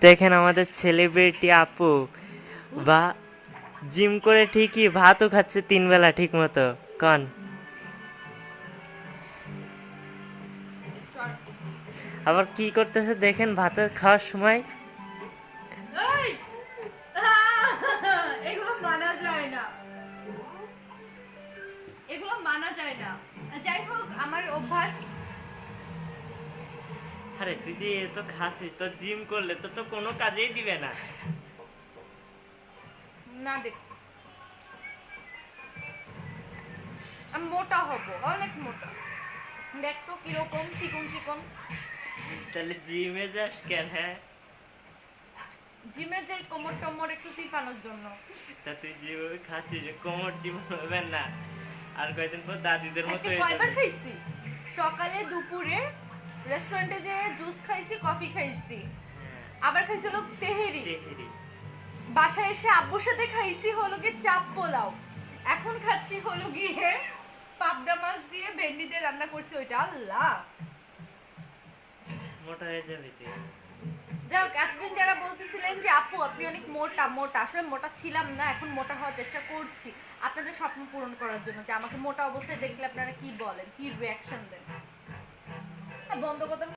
দেখেন আমাদের সেলিব্রিটি আপু বা জিম করে ঠিকই ভাতও খাচ্ছে 3 বেলা ঠিক মতো। কন আবার কি করতেছে দেখেন ভাত খাওয়ার সময়। এই! এগুলো মানা যায় না, এগুলো মানা যায় না। যাই হোক, আমার অভ্যাস। আরে তুই যে এত খাসিস তো জিম করলে তো কোনো কাজেই দিবে না। না দেখ, আমি মোটা হব, অনেক মোটা। দেখ তো কিরকম চিকন চিকন। তাহলে জিমে যাস কেন? হ্যাঁ, জিমে যাই কোমর টমর একটু চিপানোর জন্য। তা তুই যেভাবে খাচ্ছিস কোমর চিমন হবে না, আর কয়েকদিন পর দাদিদের মতো আজকে হয়ে কয়বার যাবে। খাইছি? সকালে, দুপুরে রেস্টুরেন্টে যে জুস খাইছি, কফি খাইছি, হ্যাঁ, আবার খাইছি হলো তেহেরি। তেহেরি। বাসায় এসে আব্বুর সাথে খাইছি হলো গিয়ে চাপ পোলাও। এখন খাচ্ছি হলো গিয়ে পাবদা মাছ দিয়ে ভেন্ডি দিয়ে রান্না করছি, ওইটা আল্লাহ। মোটা হয়ে যাবি তুই। যাই হোক, এতদিন যারা বলতেছিলেন যে আপু আপনি অনেক মোটা মোটা, আসলে মোটা ছিলাম না, এখন মোটা হওয়ার চেষ্টা করছি আপনাদের স্বপ্ন পূরণ করার জন্য। যে আমাকে মোটা অবস্থায় দেখলে আপনারা কি বলেন, কি রিয়াকশন দেন। বন্ধ করতে